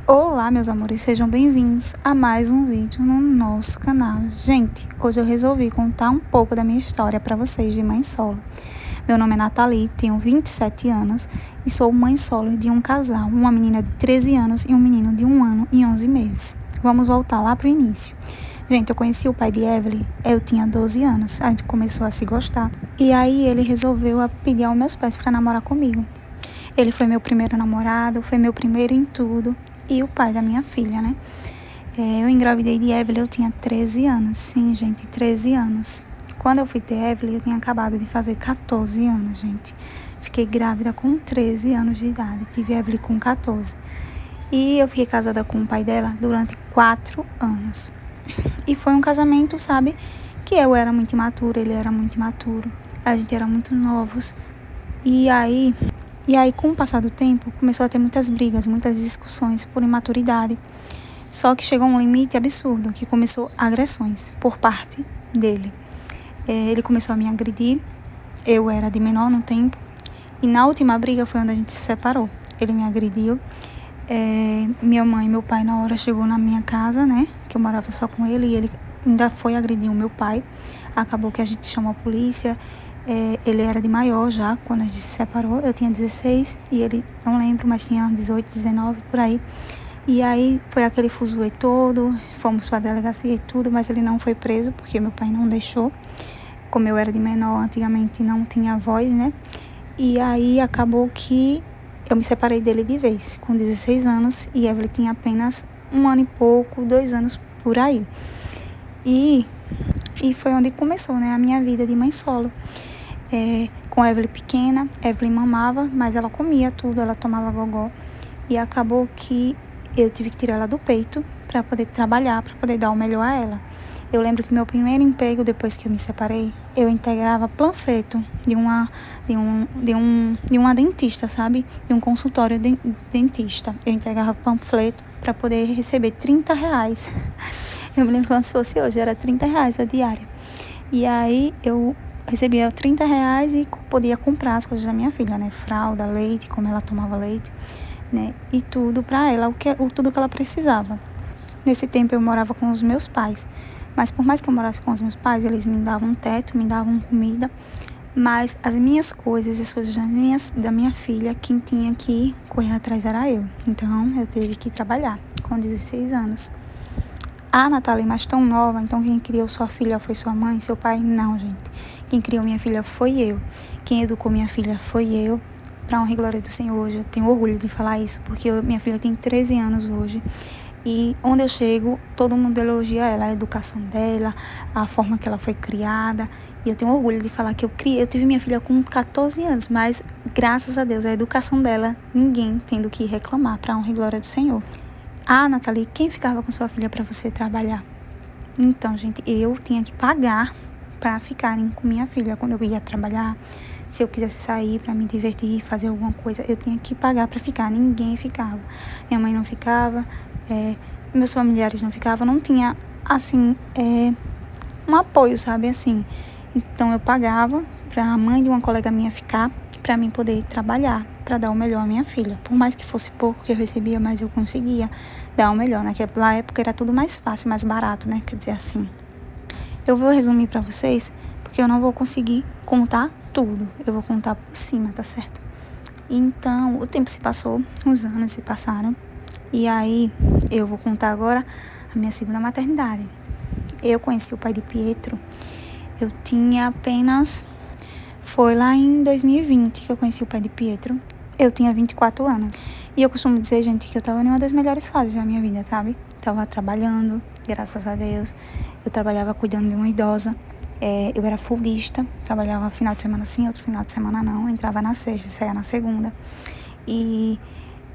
Olá, meus amores, sejam bem-vindos a mais um vídeo no nosso canal. Gente, hoje eu resolvi contar um pouco da minha história para vocês de mãe solo. Meu nome é Nathalie, tenho 27 anos e sou mãe solo de um casal, uma menina de 13 anos e um menino de 1 ano e 11 meses. Vamos voltar lá pro início. Gente, eu conheci o pai de Evelyn, eu tinha 12 anos, a gente começou a se gostar. E aí ele resolveu pedir aos meus pais para namorar comigo. Ele foi meu primeiro namorado, foi meu primeiro em tudo. E o pai da minha filha, né? Eu engravidei de Evelyn, eu tinha 13 anos. Sim, gente, 13 anos. Quando eu fui ter Evelyn, eu tinha acabado de fazer 14 anos, gente. Fiquei grávida com 13 anos de idade. Tive Evelyn com 14. E eu fiquei casada com o pai dela durante 4 anos. E foi um casamento, sabe? Que eu era muito imatura, ele era muito imaturo. A gente era muito novos. E aí, com o passar do tempo, começou a ter muitas brigas, muitas discussões por imaturidade. Só que chegou a um limite absurdo, que começou agressões por parte dele. Ele começou a me agredir, eu era de menor no tempo, e na última briga foi onde a gente se separou. Ele me agrediu, minha mãe e meu pai na hora chegou na minha casa, né, que eu morava só com ele, e ele ainda foi agredir o meu pai. Acabou que a gente chamou a polícia. Ele era de maior já, quando a gente se separou. Eu tinha 16 e ele, não lembro, mas tinha 18, 19, por aí. E aí foi aquele fuzuê todo, fomos para a delegacia e tudo, mas ele não foi preso, porque meu pai não deixou. Como eu era de menor, antigamente não tinha voz, né? E aí acabou que eu me separei dele de vez, com 16 anos, e Evelyn tinha apenas 1 ano e pouco, 2 anos por aí. E foi onde começou, né, a minha vida de mãe solo. Com a Evelyn pequena, Evelyn mamava, mas ela comia tudo, ela tomava gogó. E acabou que eu tive que tirar ela do peito para poder trabalhar, para poder dar o melhor a ela. Eu lembro que meu primeiro emprego, depois que eu me separei, eu integrava panfleto de uma dentista, sabe? De um consultório dentista. Eu entregava panfleto para poder receber R$30. Eu me lembro como se fosse hoje, era R$30 a diária. E aí eu recebia R$30 e podia comprar as coisas da minha filha, né? Fralda, leite, como ela tomava leite, né? E tudo para ela, tudo que ela precisava. Nesse tempo eu morava com os meus pais, mas por mais que eu morasse com os meus pais, eles me davam um teto, me davam comida, mas as minhas coisas, as coisas da minha filha, quem tinha que correr atrás era eu. Então eu tive que trabalhar com 16 anos. A Nathalie, mas tão nova, então quem criou sua filha foi sua mãe, seu pai? Não, gente. Quem criou minha filha foi eu. Quem educou minha filha foi eu. Pra honra e glória do Senhor, hoje eu tenho orgulho de falar isso, porque minha filha tem 13 anos hoje. E onde eu chego, todo mundo elogia ela, a educação dela, a forma que ela foi criada. E eu tenho orgulho de falar que eu tive minha filha com 14 anos, mas graças a Deus, a educação dela, ninguém tendo que reclamar, pra honra e glória do Senhor. Ah, Nathalie, quem ficava com sua filha para você trabalhar? Então, gente, eu tinha que pagar para ficarem com minha filha quando eu ia trabalhar. Se eu quisesse sair para me divertir, fazer alguma coisa, eu tinha que pagar para ficar. Ninguém ficava. Minha mãe não ficava, meus familiares não ficavam. Não tinha, assim, um apoio, sabe, assim. Então, eu pagava para a mãe de uma colega minha ficar, para mim poder trabalhar, para dar o melhor à minha filha. Por mais que fosse pouco que eu recebia, mas eu conseguia dar o melhor. Naquela época era tudo mais fácil, mais barato, né? Quer dizer assim. Eu vou resumir para vocês, porque eu não vou conseguir contar tudo. Eu vou contar por cima, tá certo? Então, o tempo se passou, os anos se passaram. E aí, eu vou contar agora a minha segunda maternidade. Eu conheci o pai de Pietro. Eu tinha apenas... Foi lá em 2020 que eu conheci o pai de Pietro. Eu tinha 24 anos. E eu costumo dizer, gente, que eu tava em uma das melhores fases da minha vida, sabe? Tava trabalhando, graças a Deus. Eu trabalhava cuidando de uma idosa. Eu era folguista. Trabalhava final de semana sim, outro final de semana não. Entrava na sexta, saía na segunda. E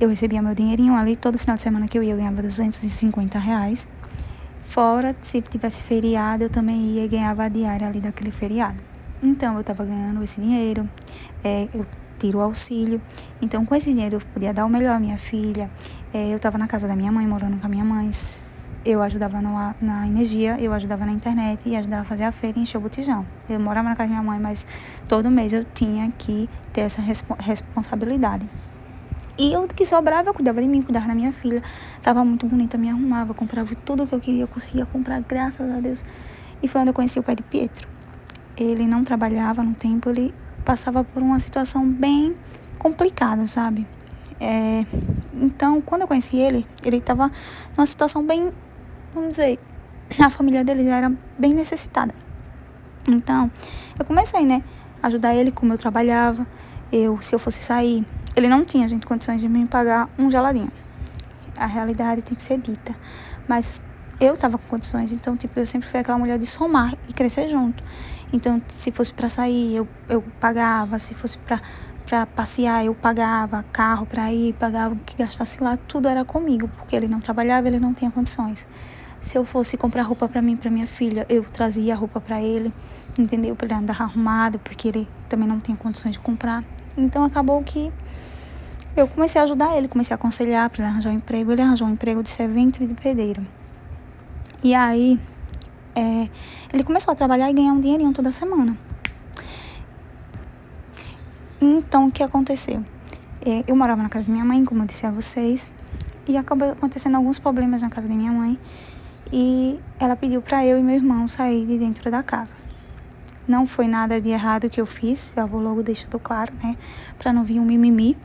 eu recebia meu dinheirinho ali. Todo final de semana que eu ia, eu ganhava R$250. Fora, se tivesse feriado, eu também ia e ganhava a diária ali daquele feriado. Então, eu estava ganhando esse dinheiro, eu tiro o auxílio. Então, com esse dinheiro, eu podia dar o melhor à minha filha. Eu estava na casa da minha mãe, morando com a minha mãe. Eu ajudava na energia, eu ajudava na internet e ajudava a fazer a feira e encher o botijão. Eu morava na casa da minha mãe, mas todo mês eu tinha que ter essa responsabilidade. E eu que sobrava, eu cuidava de mim, cuidava da minha filha. Tava muito bonita, me arrumava, comprava tudo o que eu queria, eu conseguia comprar, graças a Deus. E foi onde eu conheci o pai de Pietro. Ele não trabalhava no tempo, ele passava por uma situação bem complicada, sabe? Então, quando eu conheci ele estava numa situação bem, vamos dizer, a família dele era bem necessitada. Então, eu comecei, né, a ajudar ele como eu trabalhava. Se eu fosse sair, ele não tinha, gente, condições de me pagar um geladinho. A realidade tem que ser dita. Mas eu tava com condições, então, tipo, eu sempre fui aquela mulher de somar e crescer junto. Então, se fosse pra sair, eu pagava. Se fosse pra passear, eu pagava carro pra ir, pagava o que gastasse lá, tudo era comigo, porque ele não trabalhava, ele não tinha condições. Se eu fosse comprar roupa pra mim, pra minha filha, eu trazia a roupa pra ele, entendeu? Pra ele andar arrumado, porque ele também não tinha condições de comprar. Então, acabou que eu comecei a ajudar ele, comecei a aconselhar pra ele arranjar um emprego. Ele arranjou um emprego de servente de pedreiro. E aí, ele começou a trabalhar e ganhar um dinheirinho toda semana. Então, o que aconteceu? Eu morava na casa da minha mãe, como eu disse a vocês, e acabou acontecendo alguns problemas na casa da minha mãe, e ela pediu para eu e meu irmão sair de dentro da casa. Não foi nada de errado que eu fiz, já vou logo deixando claro, né, para não vir um mimimi.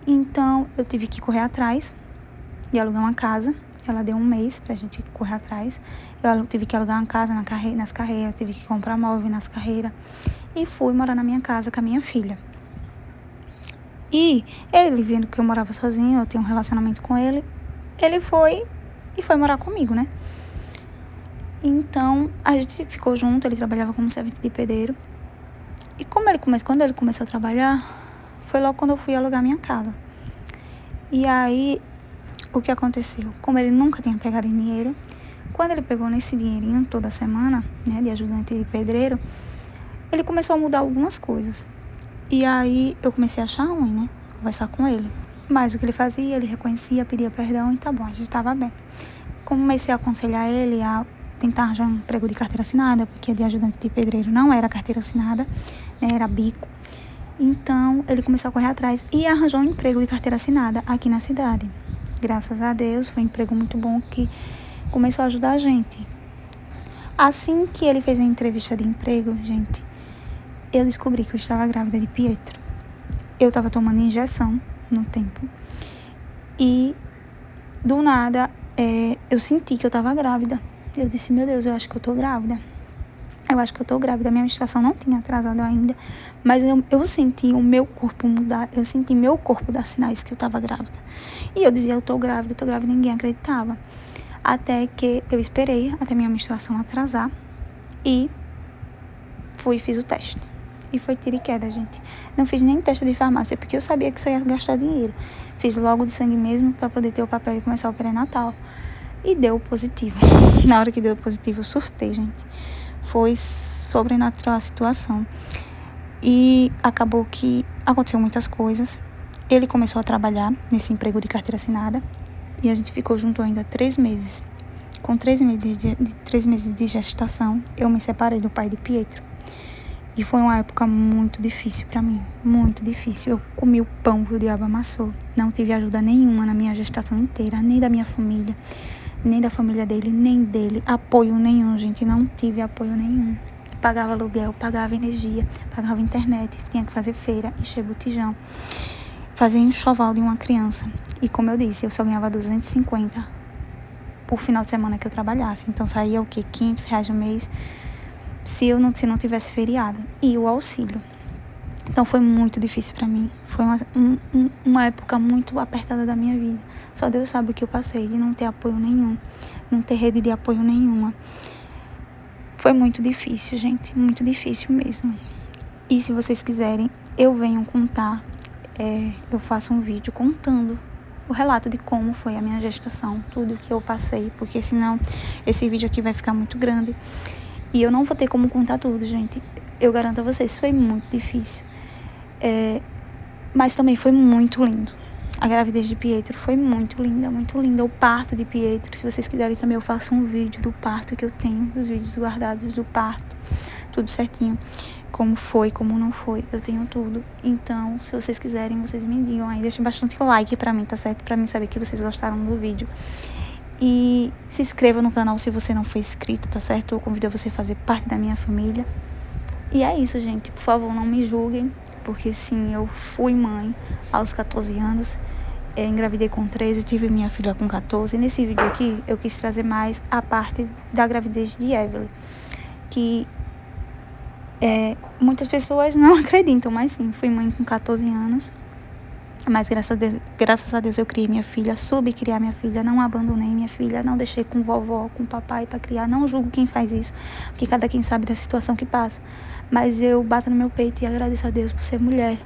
Então, eu tive que correr atrás de alugar uma casa. Ela deu um mês pra gente correr atrás. Eu tive que alugar uma casa nas carreiras, tive que comprar móvel nas carreiras. E fui morar na minha casa com a minha filha. E ele, vendo que eu morava sozinho, eu tinha um relacionamento com ele, ele foi morar comigo, né? Então, a gente ficou junto, ele trabalhava como servente de pedreiro. E quando ele começou a trabalhar, foi logo quando eu fui alugar minha casa. E aí, o que aconteceu? Como ele nunca tinha pegado dinheiro, quando ele pegou nesse dinheirinho toda semana, né, de ajudante de pedreiro, ele começou a mudar algumas coisas. E aí eu comecei a achar ruim, né, conversar com ele. Mas o que ele fazia, ele reconhecia, pedia perdão e tá bom, a gente tava bem. Comecei a aconselhar ele a tentar arranjar um emprego de carteira assinada, porque de ajudante de pedreiro não era carteira assinada, né, era bico. Então ele começou a correr atrás e arranjou um emprego de carteira assinada aqui na cidade. Graças a Deus, foi um emprego muito bom que começou a ajudar a gente. Assim que ele fez a entrevista de emprego, gente, eu descobri que eu estava grávida de Pietro. Eu estava tomando injeção no tempo. E, do nada, eu senti que eu estava grávida. Eu disse, meu Deus, eu acho que eu tô grávida. Minha menstruação não tinha atrasado ainda, mas eu senti o meu corpo mudar, eu senti meu corpo dar sinais que eu estava grávida. E eu dizia, eu tô grávida, ninguém acreditava. Até que eu esperei até minha menstruação atrasar e fiz o teste. E foi tiro e queda, gente. Não fiz nem teste de farmácia, porque eu sabia que só ia gastar dinheiro. Fiz logo de sangue mesmo, para poder ter o papel e começar o pré-natal. E deu positivo. Na hora que deu positivo, eu surtei, gente. Foi sobrenatural a situação. E acabou que aconteceu muitas coisas. Ele começou a trabalhar nesse emprego de carteira assinada. E a gente ficou junto ainda 3 meses. Com 3 meses de gestação, eu me separei do pai de Pietro. E foi uma época muito difícil para mim. Muito difícil. Eu comi o pão que o diabo amassou. Não tive ajuda nenhuma na minha gestação inteira. Nem da minha família. Nem da família dele, nem dele. Apoio nenhum, gente. Não tive apoio nenhum. Pagava aluguel, pagava energia, pagava internet. Tinha que fazer feira, encher botijão. Fazer enxoval de uma criança. E como eu disse, eu só ganhava 250 por final de semana que eu trabalhasse. Então saía o quê? R$500 no mês. Se não tivesse feriado. E o auxílio. Então foi muito difícil para mim. Foi uma época muito apertada da minha vida. Só Deus sabe o que eu passei, de não ter apoio nenhum, não ter rede de apoio nenhuma. Foi muito difícil, gente, muito difícil mesmo. E se vocês quiserem, eu venho contar, eu faço um vídeo contando o relato de como foi a minha gestação, tudo o que eu passei, porque senão esse vídeo aqui vai ficar muito grande. E eu não vou ter como contar tudo, gente. Eu garanto a vocês, foi muito difícil. Mas também foi muito lindo. A gravidez de Pietro foi muito linda, muito linda. O parto de Pietro, se vocês quiserem também eu faço um vídeo do parto que eu tenho, os vídeos guardados do parto, tudo certinho. como foi, como não foi. Eu tenho tudo. Então, se vocês quiserem, vocês me digam aí. Deixem bastante like pra mim, tá certo? Pra mim saber que vocês gostaram do vídeo. E se inscreva no canal se você não for inscrito, tá certo? Eu convido você a fazer parte da minha família. E é isso, gente. Por favor, não me julguem. Porque sim, eu fui mãe aos 14 anos. Engravidei com 13, tive minha filha com 14. Nesse vídeo aqui, eu quis trazer mais a parte da gravidez de Evelyn. Que muitas pessoas não acreditam, mas sim, fui mãe com 14 anos. Mas graças a Deus eu criei minha filha, soube criar minha filha, não abandonei minha filha, não deixei com vovó, com papai para criar. Não julgo quem faz isso, porque cada quem sabe da situação que passa. Mas eu bato no meu peito e agradeço a Deus por ser mulher,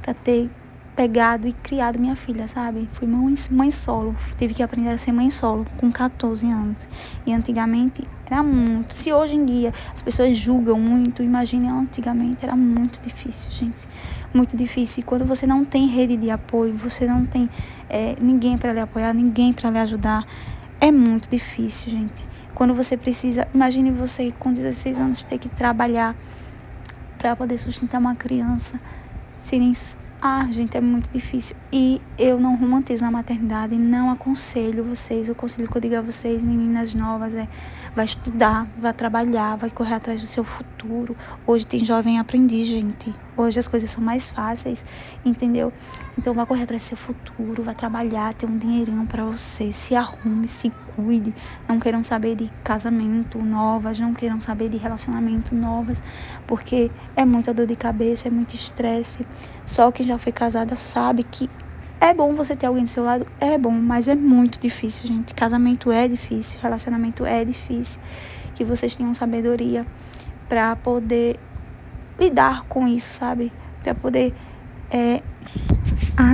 para ter pegado e criado minha filha, sabe? Fui mãe solo, tive que aprender a ser mãe solo com 14 anos. E antigamente era muito. Se hoje em dia as pessoas julgam muito, imagine antigamente, era muito difícil, gente. Muito difícil. E quando você não tem rede de apoio, você não tem ninguém para lhe apoiar, ninguém para lhe ajudar, é muito difícil, gente. Quando você precisa, imagine você com 16 anos ter que trabalhar para poder sustentar uma criança. Gente, é muito difícil. E eu não romantizo a maternidade, não aconselho vocês. O conselho que eu digo a vocês, meninas novas, vai estudar, vai trabalhar, vai correr atrás do seu futuro. Hoje tem jovem aprendiz, gente. Hoje as coisas são mais fáceis, entendeu? Então vai correr atrás do seu futuro, vai trabalhar, ter um dinheirinho pra você. Se arrume, se cuide. Não queiram saber de casamento novas, não queiram saber de relacionamento novas, porque é muita dor de cabeça, é muito estresse. Só quem já foi casada sabe que é bom você ter alguém do seu lado, é bom, mas é muito difícil, gente. Casamento é difícil, relacionamento é difícil. Que vocês tenham sabedoria pra poder lidar com isso, sabe? Pra poder...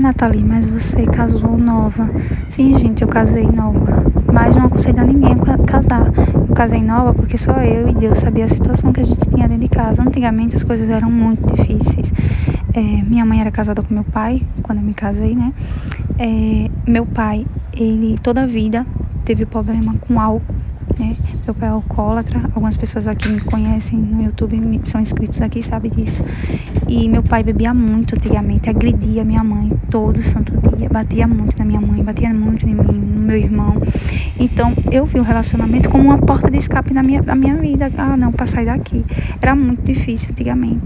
Nathalie, mas você casou nova. Sim, gente, eu casei nova. Mas não aconselho a ninguém a casar. Eu casei nova porque só eu e Deus sabia a situação que a gente tinha dentro de casa. Antigamente as coisas eram muito difíceis. Minha mãe era casada com meu pai, quando eu me casei, né? Meu pai, ele toda a vida teve problema com álcool, né? Meu pai é alcoólatra. Algumas pessoas aqui me conhecem no YouTube, são inscritos aqui, sabem disso. E meu pai bebia muito antigamente, agredia minha mãe todo santo dia, batia muito na minha mãe, batia muito em mim, no meu irmão. Então eu vi o relacionamento como uma porta de escape da minha vida. Não, pra sair daqui. Era muito difícil antigamente.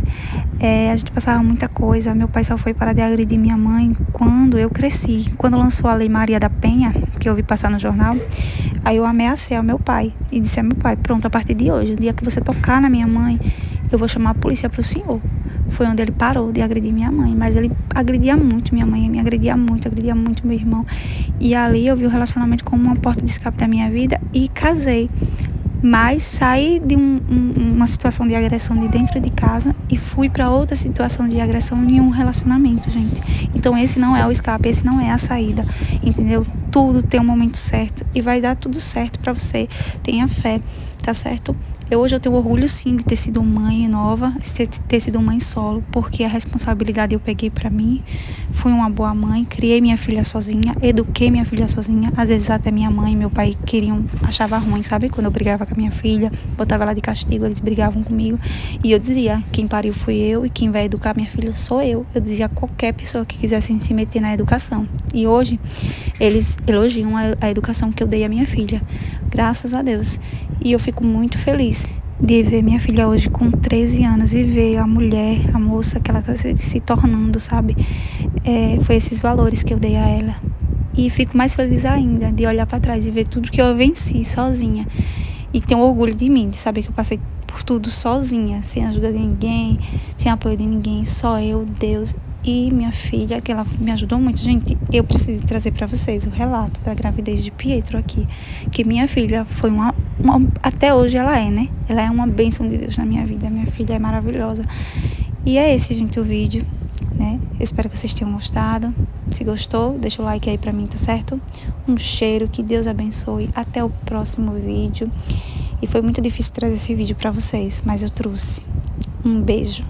A gente passava muita coisa. Meu pai só foi parar de agredir minha mãe quando eu cresci. Quando lançou a Lei Maria da Penha, que eu vi passar no jornal, aí eu ameacei ao meu pai e disse ao meu pai: pronto, a partir de hoje, o dia que você tocar na minha mãe, eu vou chamar a polícia pro senhor. Foi onde ele parou de agredir minha mãe. Mas ele agredia muito minha mãe, me agredia muito meu irmão. E ali eu vi o relacionamento como uma porta de escape da minha vida e casei. Mas saí de uma situação de agressão de dentro de casa e fui para outra situação de agressão em um relacionamento, gente. Então esse não é o escape, esse não é a saída, entendeu? Tudo tem um momento certo e vai dar tudo certo para você. Tenha fé, tá certo? Hoje eu tenho orgulho sim de ter sido mãe nova, de ter sido mãe solo, porque a responsabilidade eu peguei pra mim. Fui uma boa mãe, criei minha filha sozinha, eduquei minha filha sozinha. Às vezes até minha mãe e meu pai achava ruim, sabe? Quando eu brigava com a minha filha, botava ela de castigo, eles brigavam comigo. E eu dizia, quem pariu fui eu e quem vai educar minha filha sou eu. Eu dizia a qualquer pessoa que quisesse se meter na educação. E hoje eles elogiam a educação que eu dei à minha filha, graças a Deus. E eu fico muito feliz de ver minha filha hoje com 13 anos e ver a mulher, a moça que ela está se tornando, sabe? Foi esses valores que eu dei a ela. E fico mais feliz ainda de olhar para trás e ver tudo que eu venci sozinha. E tenho orgulho de mim, de saber que eu passei por tudo sozinha, sem ajuda de ninguém, sem apoio de ninguém, só eu, Deus e minha filha, que ela me ajudou muito. Gente, eu preciso trazer para vocês o relato da gravidez de Pietro aqui, que minha filha foi até hoje ela é, né? Ela é uma bênção de Deus na minha vida, minha filha é maravilhosa. E é esse, gente, o vídeo, né? Espero que vocês tenham gostado. Se gostou, deixa o like aí pra mim, tá certo? Um cheiro, que Deus abençoe. Até o próximo vídeo. E foi muito difícil trazer esse vídeo pra vocês, mas eu trouxe. Um beijo.